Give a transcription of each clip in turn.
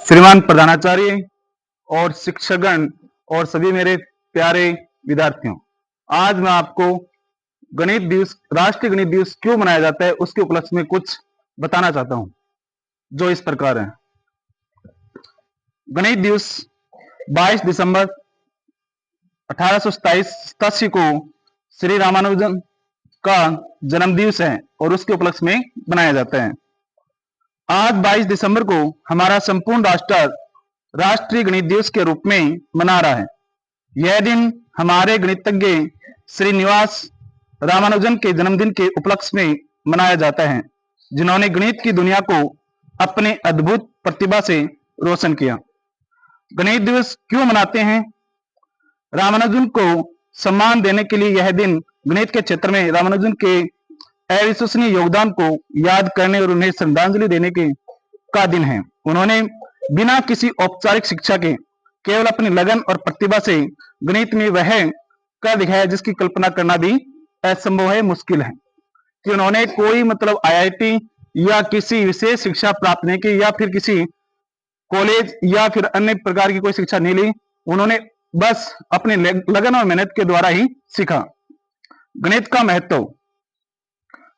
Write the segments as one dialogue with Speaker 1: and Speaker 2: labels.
Speaker 1: श्रीमान प्रधानाचार्य और शिक्षकगण और सभी मेरे प्यारे विद्यार्थियों, आज मैं आपको गणित दिवस, राष्ट्रीय गणित दिवस क्यों मनाया जाता है उसके उपलक्ष्य में कुछ बताना चाहता हूं, जो इस प्रकार है। गणित दिवस 22 दिसंबर 1887 को श्री रामानुजन का जन्म दिवस है और उसके उपलक्ष्य में मनाया जाता है। आज 22 दिसंबर को हमारा संपूर्ण राष्ट्र राष्ट्रीय गणित दिवस के रूप में मना रहा है। यह दिन हमारे गणितज्ञ श्रीनिवास रामानुजन के जन्मदिन के उपलक्ष्य में मनाया जाता है, जिन्होंने गणित की दुनिया को अपने अद्भुत प्रतिभा से रोशन किया। गणित दिवस क्यों मनाते हैं? रामानुजन को सम्मान देने के लिए यह दिन गणित के क्षेत्र में रामानुजन के अविश्वसनीय योगदान को याद करने और उन्हें श्रद्धांजलि देने का दिन है। उन्होंने बिना किसी औपचारिक शिक्षा के केवल अपनी लगन और प्रतिभा से गणित में वह कर दिखाया जिसकी कल्पना करना भी असंभव है, मुश्किल है। कि उन्होंने कोई IIT या किसी विशेष शिक्षा प्राप्त नहीं की या फिर किसी कॉलेज या फिर अन्य प्रकार की कोई शिक्षा नहीं ली। उन्होंने बस अपने लगन और मेहनत के द्वारा ही सीखा। गणित का महत्व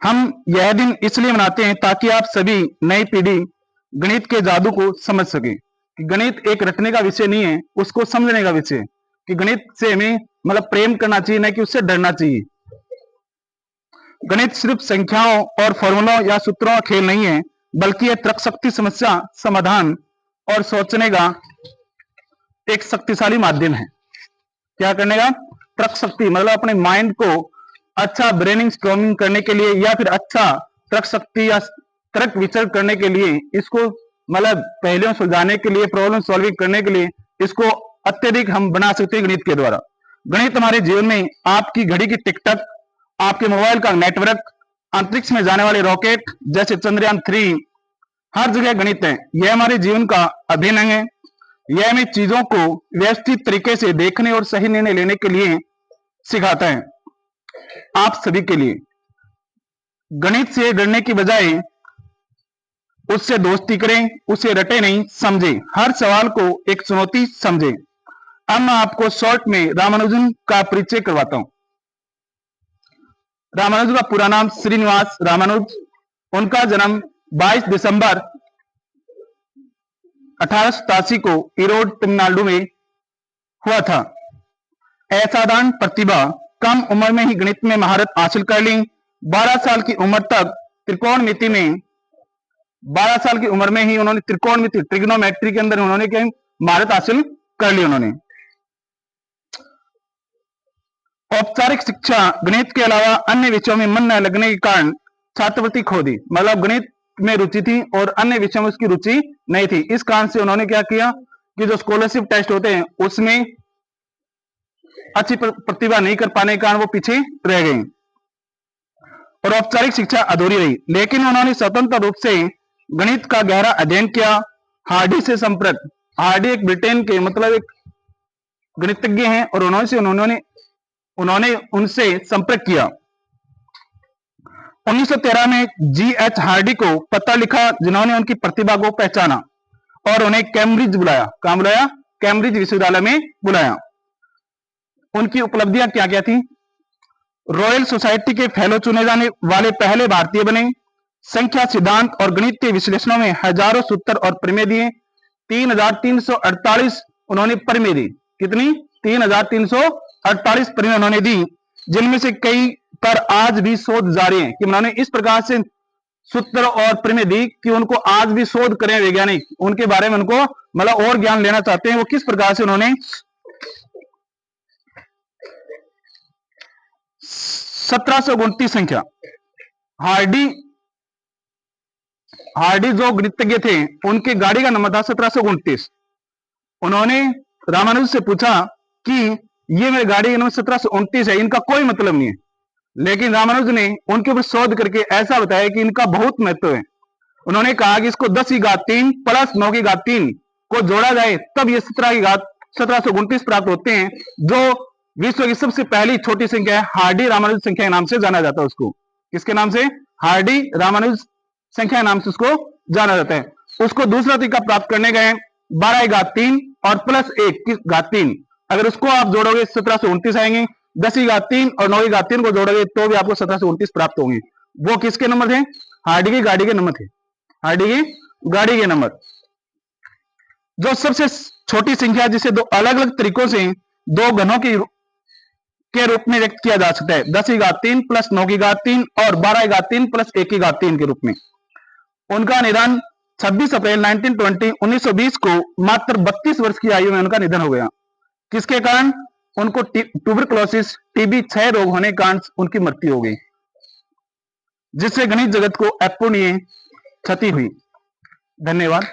Speaker 1: हम यह दिन इसलिए मनाते हैं ताकि आप सभी नई पीढ़ी गणित के जादू को समझ सके कि गणित एक रटने का विषय नहीं है, उसको समझने का विषय है। कि गणित से हमें प्रेम करना चाहिए, नहीं कि उससे डरना चाहिए। गणित सिर्फ संख्याओं और फॉर्मूलों या सूत्रों का खेल नहीं है, बल्कि यह तर्कशक्ति, समस्या समाधान और सोचने का एक शक्तिशाली माध्यम है। क्या करने का? तर्कशक्ति, अपने माइंड को अच्छा ब्रेनिंग स्टॉर्मिंग करने के लिए या फिर अच्छा तर्क शक्ति या तर्क विचार करने के लिए, इसको पहेलियों सुलझाने के लिए, प्रॉब्लम सॉल्विंग करने के लिए इसको अत्यधिक हम बना सकते हैं गणित के द्वारा। गणित हमारे जीवन में आपकी घड़ी की टिक टक, आपके मोबाइल का नेटवर्क, अंतरिक्ष में जाने वाले रॉकेट जैसे चंद्रयान 3, हर जगह गणित है। यह हमारे जीवन का अभिन्न अंग है। यह हमें चीजों को व्यवस्थित तरीके से देखने और सही निर्णय लेने के लिए सिखाता है। आप सभी के लिए गणित से डरने की बजाय उससे दोस्ती करें, उसे रटे नहीं, समझे। हर सवाल को एक चुनौती समझे। अब मैं आपको शॉर्ट में रामानुजन का परिचय करवाता हूं। रामानुजन का पूरा नाम श्रीनिवास रामानुज। उनका जन्म 22 दिसंबर 1887 को ईरोड, तमिलनाडु में हुआ था। असाधारण प्रतिभा, कम उम्र में ही गणित में महारत हासिल कर ली। 12 साल की उम्र तक त्रिकोणमिति में 12 साल की उम्र में ही उन्होंने त्रिकोणमिति, ट्रिग्नोमेट्री के अंदर उन्होंने क्या महारत हासिल कर ली। उन्होंने औपचारिक शिक्षा गणित के अलावा अन्य विषयों में मन न लगने के कारण छात्रवृत्ति खो दी। गणित में रुचि थी और अन्य विषयों में उसकी रुचि नहीं थी। इस कारण से उन्होंने क्या किया कि जो स्कॉलरशिप टेस्ट होते हैं उसमें अच्छी प्रतिभा नहीं कर पाने के कारण वो पीछे रह गए और औपचारिक शिक्षा अधूरी रही। लेकिन उन्होंने स्वतंत्र रूप से गणित का गहरा अध्ययन किया। हार्डी से संपर्क, हार्डी एक ब्रिटेन के एक गणितज्ञ हैं और उन्होंने उनसे संपर्क किया। 1913 में G.H. हार्डी को पत्र लिखा, जिन्होंने उनकी प्रतिभा को पहचाना और उन्हें कैम्ब्रिज बुलाया। कहां बुलाया? कैम्ब्रिज विश्वविद्यालय में बुलाया। उनकी उपलब्धियां क्या क्या थी? रॉयल सोसाइटी के फेलो चुने जाने वाले पहले भारतीय बने। संख्या, सिद्धांत और गणित के विश्लेषणों में हजारों सूत्र और प्रमेय दिए। 3348 उन्होंने प्रमेय दी। कितनी? 3348 प्रमेय उन्होंने दी, जिनमें से कई पर आज भी शोध जारी है। कि उन्होंने इस प्रकार से सूत्र और प्रमेय दी कि उनको आज भी शोध करें वैज्ञानिक, उनके बारे में उनको और ज्ञान लेना चाहते हैं। वो किस प्रकार से उन्होंने 1729 संख्या, हार्डी जो गणितज्ञ थे उनके गाड़ी का नंबर था 1729। उन्होंने रामानुज से पूछा कि ये मेरी गाड़ी का नंबर 1729 है, इनका कोई मतलब नहीं है। लेकिन रामानुज ने उनके ऊपर शोध करके ऐसा बताया कि इनका बहुत महत्व है। उन्होंने कहा कि इसको 10 की घात 3 प्लस 9 की घात 3 को जोड़ा जाए तब ये 1729 प्राप्त होते हैं, जो विश्व की सबसे पहली छोटी संख्या है। हार्डी रामानुज संख्या के नाम से जाना जाता है उसको। किसके नाम से? हार्डी रामानुज संख्या के नाम से उसको जाना जाता है। उसको दूसरा तरीका प्राप्त करने गए 12 की घात 3 और प्लस 1 की घात 3, अगर उसको आप जोड़ोगे 1729 आएंगे। 10 की घात 3 और 9 की घात 3 को जोड़ोगे तो भी आपको 1729 प्राप्त होंगे। वो किसके नंबर थे? हार्डी की गाड़ी के नंबर थे, हार्डी की गाड़ी के नंबर। जो सबसे छोटी संख्या जिसे दो अलग अलग तरीकों से दो घनों की के रूप में व्यक्त किया जा सकता है, 10 की घात 3 प्लस 9 की घात 3 और 12 की घात 3 प्लस 1 की घात 3 के रूप में। उनका निधन 26 अप्रैल 1920 को मात्र 32 वर्ष की आयु में उनका निधन हो गया। किसके कारण? उनको ट्यूबरकुलोसिस टीबी क्षय रोग होने के कारण उनकी मृत्यु हो गई, जिससे गणित जगत को अपूरणीय क्षति हुई। धन्यवाद।